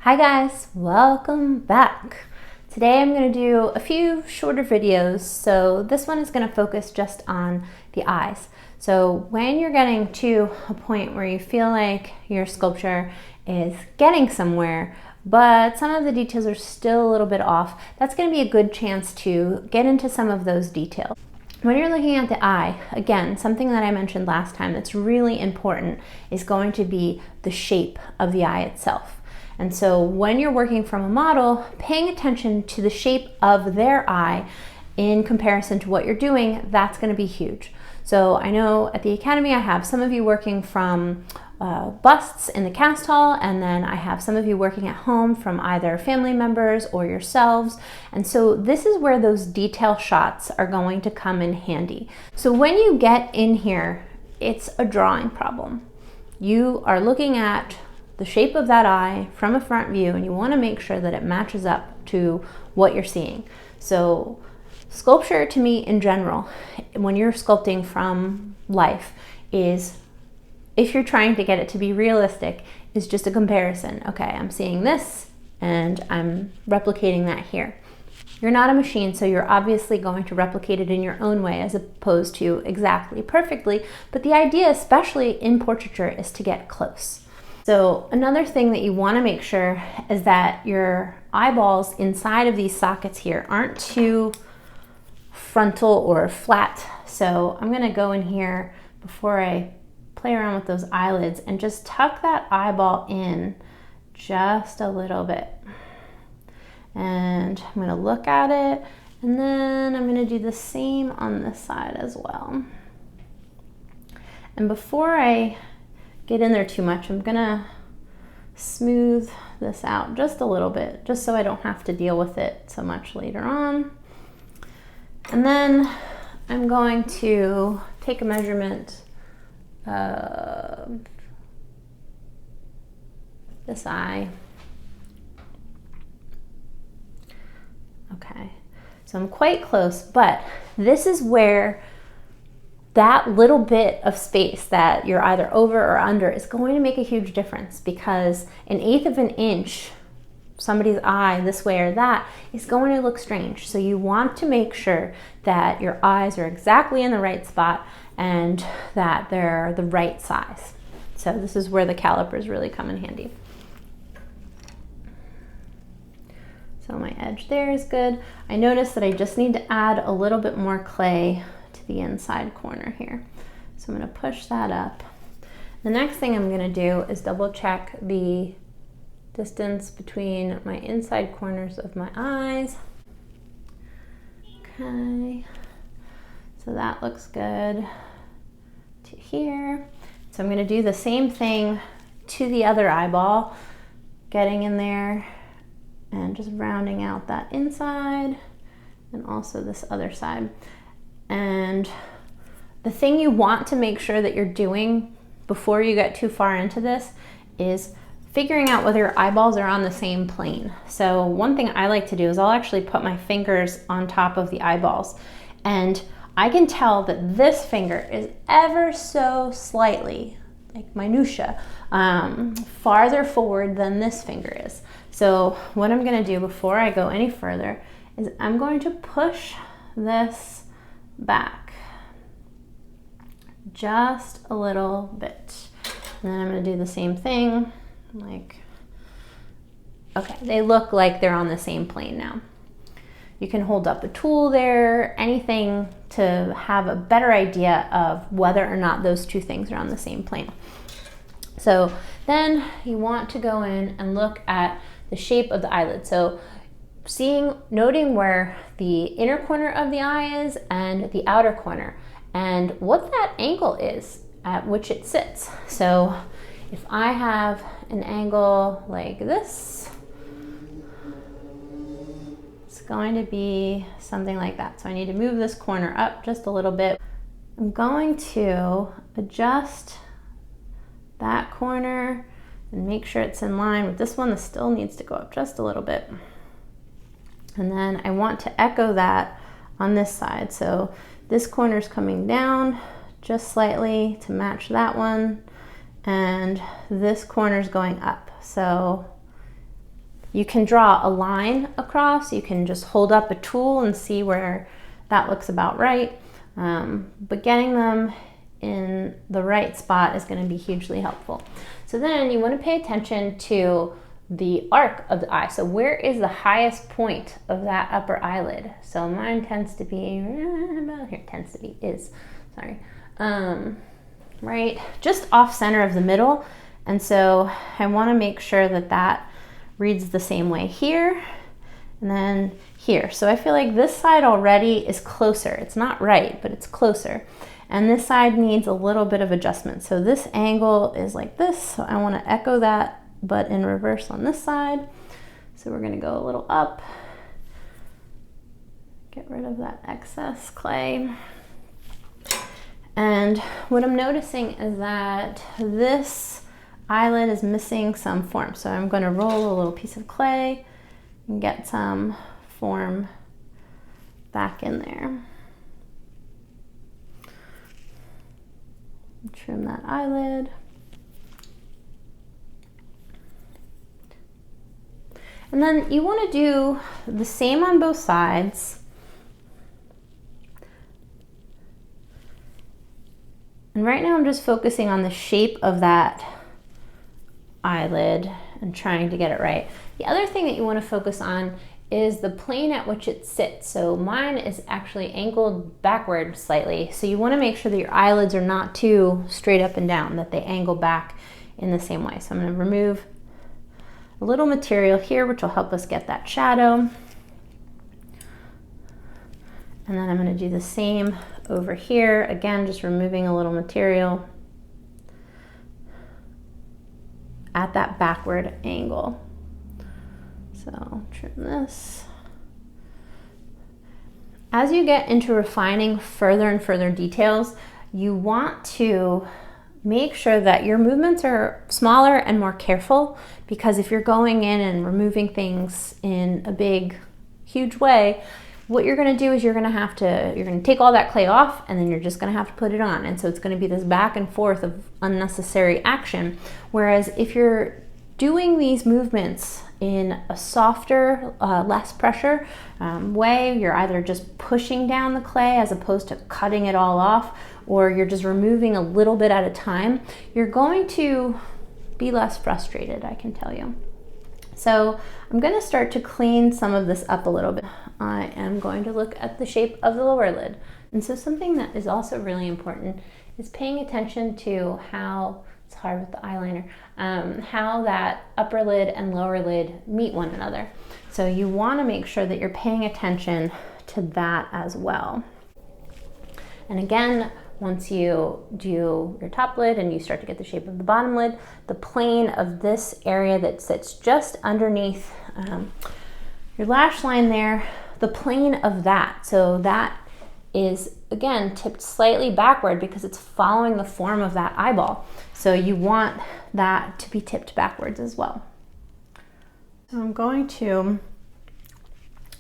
Hi guys, welcome back. Today I'm going to do a few shorter videos. So this one is going to focus just on the eyes. So when you're getting to a point where you feel like your sculpture is getting somewhere, but some of the details are still a little bit off, that's going to be a good chance to get into some of those details. When you're looking at the eye, again, something that I mentioned last time that's really important is going to be the shape of the eye itself. And so when you're working from a model, paying attention to the shape of their eye in comparison to what you're doing, that's going to be huge. So I know at the Academy I have some of you working from busts in the cast hall, and then I have some of you working at home from either family members or yourselves. And so this is where those detail shots are going to come in handy. So when you get in here, it's a drawing problem. You are looking at the shape of that eye from a front view, and you want to make sure that it matches up to what you're seeing. So sculpture to me in general, when you're sculpting from life, is, if you're trying to get it to be realistic, is just a comparison. Okay, I'm seeing this and I'm replicating that here. You're not a machine, so you're obviously going to replicate it in your own way as opposed to exactly perfectly, but the idea, especially in portraiture, is to get close. So another thing that you want to make sure is that your eyeballs inside of these sockets here aren't too frontal or flat. So I'm going to go in here before I play around with those eyelids and just tuck that eyeball in just a little bit. And I'm going to look at it, and then I'm going to do the same on this side as well. And before I get in there too much, I'm gonna smooth this out just a little bit, just so I don't have to deal with it so much later on. And then I'm going to take a measurement of this eye. Okay, so I'm quite close, but this is where that little bit of space that you're either over or under is going to make a huge difference, because 1/8 of an inch, somebody's eye this way or that, is going to look strange. So you want to make sure that your eyes are exactly in the right spot and that they're the right size. So this is where the calipers really come in handy. So my edge there is good. I notice that I just need to add a little bit more clay the inside corner here. So I'm going to push that up. The next thing I'm going to do is double check the distance between my inside corners of my eyes. Okay, so that looks good to here. So I'm going to do the same thing to the other eyeball, getting in there and just rounding out that inside and also this other side. And the thing you want to make sure that you're doing before you get too far into this is figuring out whether your eyeballs are on the same plane. So one thing I like to do is I'll actually put my fingers on top of the eyeballs, and I can tell that this finger is ever so slightly, like minutia, farther forward than this finger is. So what I'm going to do before I go any further is I'm going to push this back just a little bit, and then I'm going to do the same thing. Like, okay, they look like they're on the same plane now. You can hold up a tool there, anything to have a better idea of whether or not those two things are on the same plane. So then you want to go in and look at the shape of the eyelid. So noting where the inner corner of the eye is and the outer corner, and what that angle is at which it sits. So if I have an angle like this, it's going to be something like that. So I need to move this corner up just a little bit. I'm going to adjust that corner and make sure it's in line with this one. This still needs to go up just a little bit. And then I want to echo that on this side. So this corner's coming down just slightly to match that one, and this corner's going up. So You can draw a line across. You can just hold up a tool and see where that looks about right. But getting them in the right spot is going to be hugely helpful. So then you want to pay attention to the arc of the eye. So where is the highest point of that upper eyelid? So mine tends to be about here. Right just off center of the middle. And so I want to make sure that that reads the same way here and then here. So I feel like this side already is closer. It's not right, but it's closer. And this side needs a little bit of adjustment. So this angle is like this. So I want to echo that, but in reverse on this side. So we're going to go a little up, get rid of that excess clay. And what I'm noticing is that this eyelid is missing some form. So I'm going to roll a little piece of clay and get some form back in there. Trim that eyelid. And then you want to do the same on both sides. And right now I'm just focusing on the shape of that eyelid and trying to get it right. The other thing that you want to focus on is the plane at which it sits. So mine is actually angled backward slightly. So you want to make sure that your eyelids are not too straight up and down, that they angle back in the same way. So I'm going to remove a little material here, which will help us get that shadow. And then I'm going to do the same over here. Again, just removing a little material at that backward angle. So trim this. As you get into refining further and further details, you want to make sure that your movements are smaller and more careful, because if you're going in and removing things in a big, huge way, what you're going to do is you're going to take all that clay off, and then you're just going to have to put it on. And so it's going to be this back and forth of unnecessary action. Whereas if you're doing these movements in a softer, less pressure way, you're either just pushing down the clay as opposed to cutting it all off, or you're just removing a little bit at a time, you're going to be less frustrated, I can tell you. So I'm going to start to clean some of this up a little bit. I am going to look at the shape of the lower lid. And so something that is also really important is paying attention to how, it's hard with the eyeliner, how that upper lid and lower lid meet one another. So you want to make sure that you're paying attention to that as well. And again, once you do your top lid and you start to get the shape of the bottom lid, the plane of this area that sits just underneath your lash line there, the plane of that, so that is again tipped slightly backward because it's following the form of that eyeball. So you want that to be tipped backwards as well. So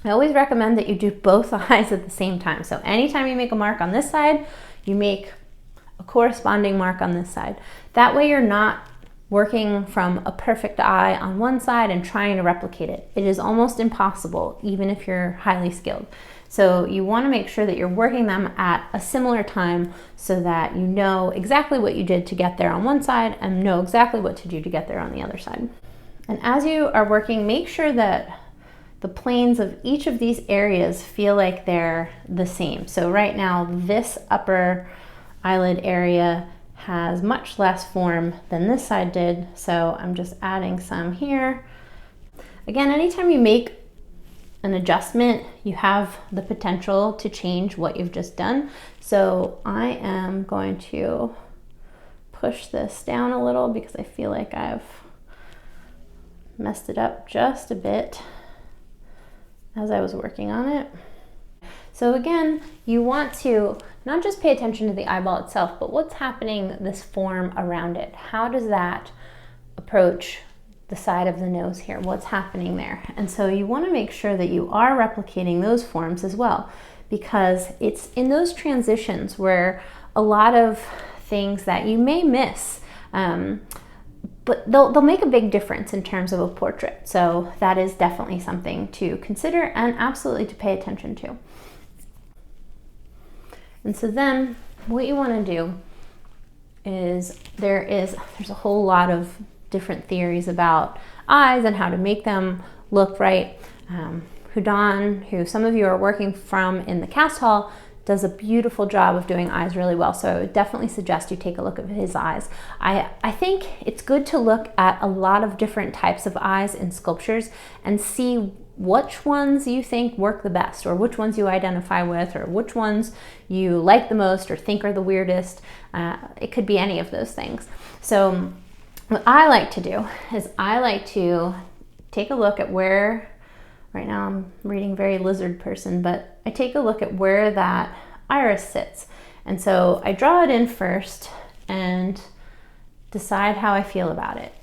I always recommend that you do both eyes at the same time. So anytime you make a mark on this side, you make a corresponding mark on this side. That way you're not working from a perfect eye on one side and trying to replicate it. It is almost impossible, even if you're highly skilled. So you want to make sure that you're working them at a similar time so that you know exactly what you did to get there on one side and know exactly what to do to get there on the other side. And as you are working, make sure that the planes of each of these areas feel like they're the same. So right now, this upper eyelid area has much less form than this side did. So I'm just adding some here. Again, anytime you make an adjustment, you have the potential to change what you've just done. So I am going to push this down a little because I feel like I've messed it up just a bit as I was working on it. So again, you want to not just pay attention to the eyeball itself, but what's happening, this form around it. How does that approach the side of the nose here? What's happening there? And so you want to make sure that you are replicating those forms as well, because it's in those transitions where a lot of things that you may miss but they'll make a big difference in terms of a portrait. So that is definitely something to consider and absolutely to pay attention to. And so then what you want to do is there's a whole lot of different theories about eyes and how to make them look right. Hudon, who some of you are working from in the cast hall, does a beautiful job of doing eyes really well. So I would definitely suggest you take a look at his eyes. I think it's good to look at a lot of different types of eyes in sculptures and see which ones you think work the best, or which ones you identify with, or which ones you like the most or think are the weirdest. It could be any of those things. So what I like to do is I like to take a look at where, right now I'm reading very lizard person, but I take a look at where that iris sits. And so I draw it in first and decide how I feel about it.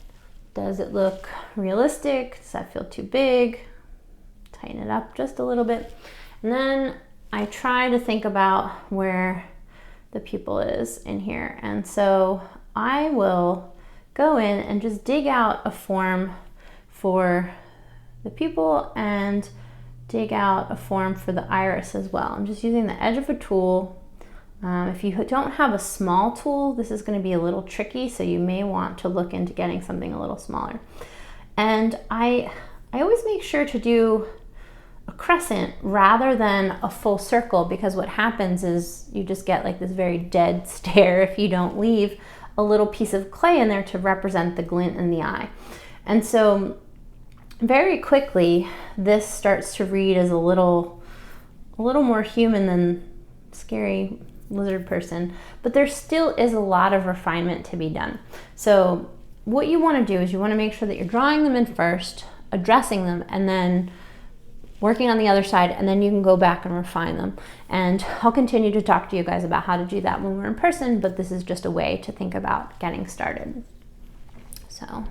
Does it look realistic? Does that feel too big? Tighten it up just a little bit. And then I try to think about where the pupil is in here. And so I will go in and just dig out a form for the pupil and dig out a form for the iris as well. I'm just using the edge of a tool. If you don't have a small tool, this is going to be a little tricky, so you may want to look into getting something a little smaller. And I always make sure to do a crescent rather than a full circle, because what happens is you just get like this very dead stare if you don't leave a little piece of clay in there to represent the glint in the eye. And so very quickly this starts to read as a little more human than scary lizard person, but there still is a lot of refinement to be done. So what you want to do is you want to make sure that you're drawing them in first, addressing them, and then working on the other side, and then you can go back and refine them. And I'll continue to talk to you guys about how to do that when we're in person, but this is just a way to think about getting started. So